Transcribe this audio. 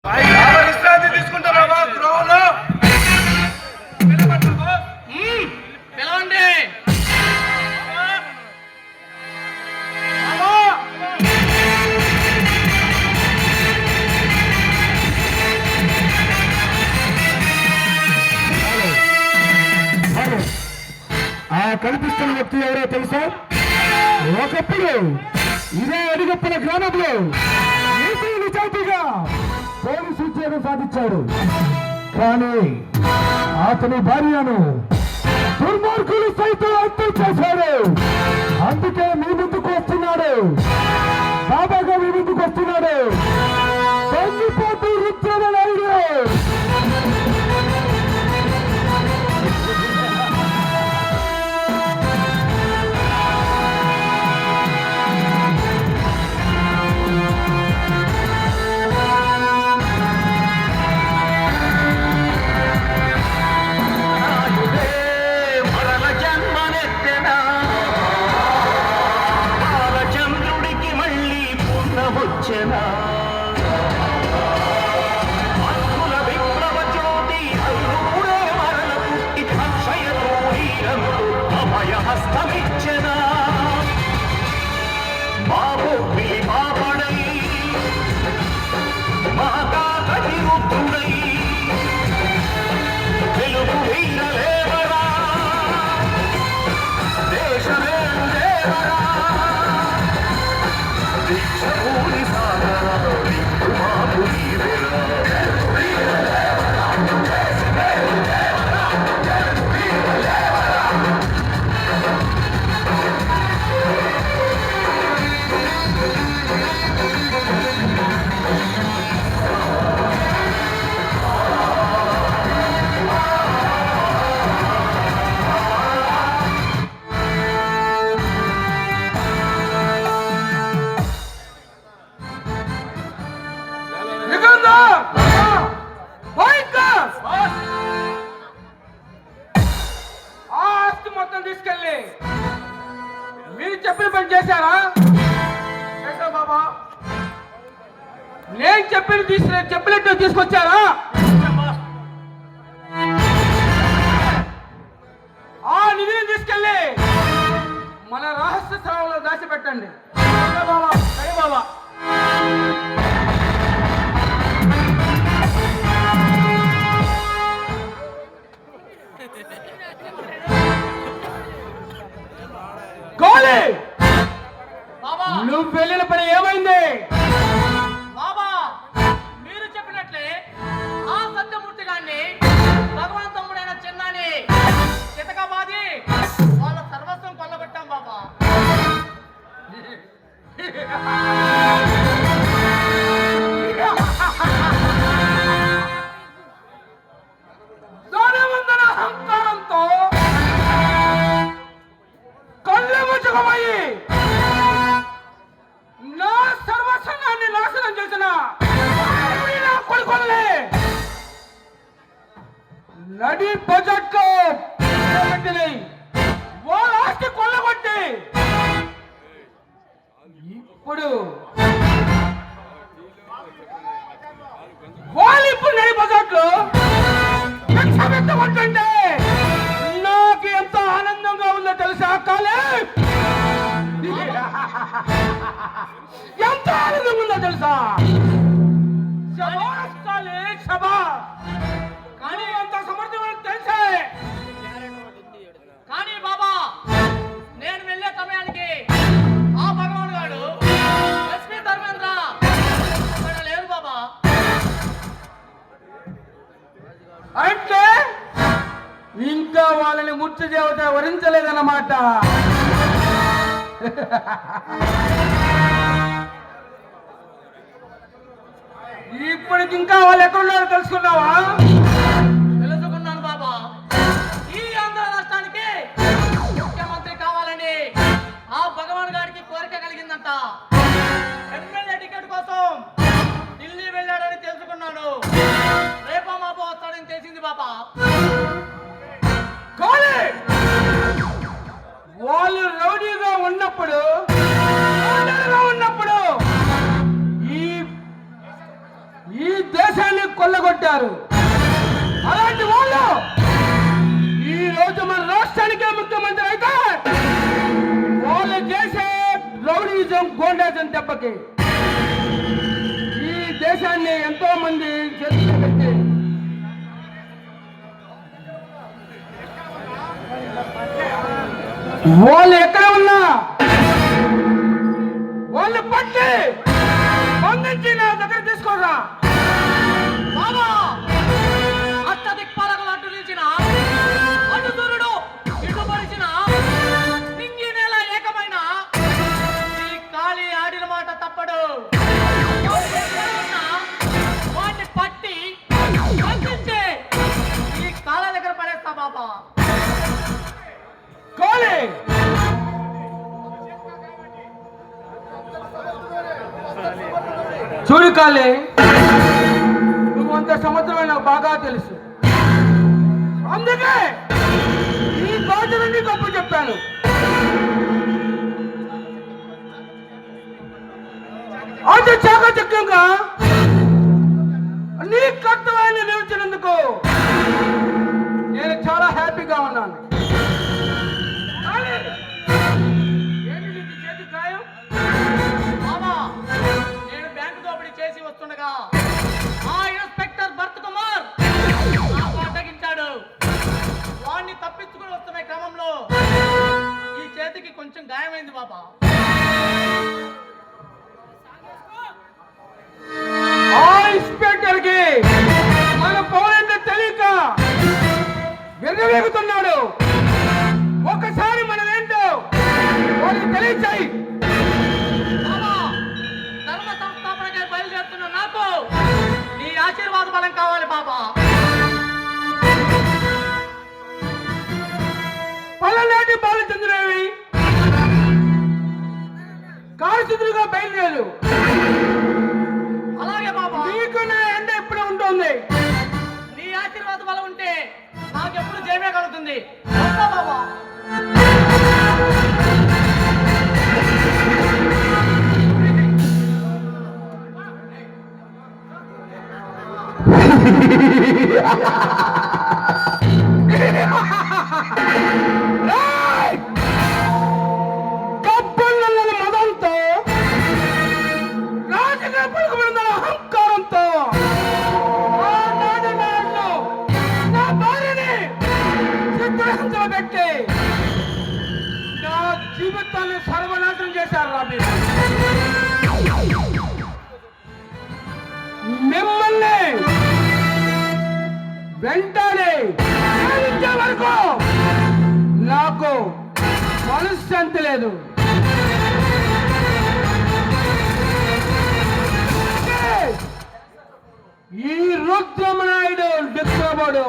విశ్రాంతి తీసుకుంటారా గృహంలో? పిలవండి. ఆ కనిపిస్తున్న వ్యక్తి ఎవరో తెలుసా? ఒకప్పుడు ఇదే అడిగప్పల గ్రామంలో నిజాయితీగా పోలీసు ఉద్యోగం సాధించాడు. కానీ అతని భార్యను దుర్మార్గులు సైతం హత్య చేశాడు. అందుకే మీ ముందుకు వస్తున్నాడు, బాబాగా మీ ముందుకు వస్తున్నాడు. తగ్గిపోతూ రుద్రమనాయుడు. తీసుకెళ్ళి మీరు చెప్పిన పని చేశారా? చేశావు బాబా. నేను చెప్పినట్టు తీసుకొచ్చారా? ఆ నిధిని తీసుకెళ్ళి మన రహస్య స్థలంలో దాచిపెట్టండి. బాబా సరే బాబా. నువ్వు వెళ్ళిన పని ఏమైంది? బాబా మీరు చెప్పినట్లే ఆ సత్యమూర్తి గారిని భగవాన్ తమ్ముడైన చిన్నాని చితకబాది వాళ్ళ సర్వస్వం కొల్లగొట్టాం బాబా. దానవందన అహంకారంతో కళ్ళు ముచ్చుకోబోయి నా సర్వస్వాన్ని నాశనం చేసిన కొడుకుల్ని నడి బడ్జెట్ లో వాళ్ళ ఆస్తి కొల్లగొట్టి ఇప్పుడు నడి బడ్జెట్ లో పెట్టబట్టుంటే నాకు ఎంత ఆనందంగా ఉందో తెలుసా? కాలే ఎంత ఆనందం ఉందో తెలుసా? శబాష్ కాలే శబాష్. కానీ ఎంత సమర్థమైన తెలుసే. కానీ బాబా నేను వెళ్ళే సమయానికి ఆ భగవాన్ గారు ఎస్పీ ధర్మేంద్ర అక్కడ లేరు బాబా. అంటే ఇంకా వాళ్ళని మృత్యు దేవత వరించలేదన్నమాట. ఇప్పటికి ఇంకా వాళ్ళు ఎక్కడున్నారో తెలుసుకున్నావా? తెలుసుకున్నాను బాబా. ఈ ఆంధ్ర రాష్ట్రానికి ముఖ్యమంత్రి కావాలని ఆ భగవాన్ గారికి కోరిక కలిగిందంట. ఎమ్మెల్యే టికెట్ కోసం ఢిల్లీ వెళ్ళాడని తెలుసుకున్నాను. రేపా మాపో వస్తాడని తెలిసింది బాబా. వాళ్ళు రౌడీగా ఉన్నప్పుడు ఈ దేశ పట్టారు. అలాంటి వాళ్ళు ఈ రోజు మన రాష్ట్రానికే ముఖ్యమంత్రి అయితే వాళ్ళు చేసే రౌడీజం గోండాజం దెబ్బకి ఈ దేశాన్ని ఎంతో మంది చేతులు పెట్టి వాళ్ళు ఎక్కడ ఉన్నా వాళ్ళు పట్టి బంధించి నా దగ్గర తీసుకోరా. బాబా అష్టదిక్పాలకు అడ్డు నిలిచిన అటు సూర్యుడు ఇటు పరిచిన నింగి నేల ఏకమైన ఈ కాళీ ఆడిన మాట తప్పడు. వాడిని పట్టి బంధించి ఈ కాళ్ళ దగ్గర పడేస్తా బాబా. కోలి చూడు కాళీ, నువ్వు అంత సముద్రమే నాకు బాగా తెలుసు. అందుకే ఈ బాధ్యతని గొప్ప చెప్పాను. అంత చాకచక్యంగా నీ కర్తవ్యాన్ని నిలిచినందుకు నేను చాలా హ్యాపీగా ఉన్నాను. ఏంటి నీకు చేతి గాయం? బాబా నేను బ్యాంకు దోపిడీ చేసి వస్తుండగా ఆ ఇన్స్పెక్టర్ భరత్ కుమార్ నాకు అడ్డగించాడు. వాడిని తప్పించుకుని వస్తున్న క్రమంలో ఈ చేతికి కొంచెం గాయమైంది బాబా. ఆ ఇన్స్పెక్టర్ కి మన పౌరంటే తెలియక విర్రవేగుతున్నాడు. ఒకసారి మనం ఏంటో వాళ్ళకి తెలియచాయి. బాబా ధర్మ సంస్థాపనకై బయలుదేరుతున్న నాకు నీ ఆశీర్వాద బలం కావాలి బాబా. పల్లెనాటి బాలచంద్రవి కారచుదురుగా బయలుదేరు. అలాగే బాబా. నీకు నా ఎండ ఎప్పుడు ఉంటుంది. నీ ఆశీర్వాద బలం ఉంటే నాకెప్పుడు జయమే కలుగుతుంది. వస్తా బాబా. కప్పన్న మదంతో రాజుగా పలుకుబడిన అహంకారంతో ఆనాడు నా భార్యని చిత్రహింసలు పెట్టి నా జీవితాన్ని సర్వనాశనం చేశారు రా మీరు. మిమ్మల్ని వెంటనే ప్రేమించే వరకు నాకు మనశ్శాంతి లేదు. ఈ రుద్రమనాయుడు నిద్రపోడు.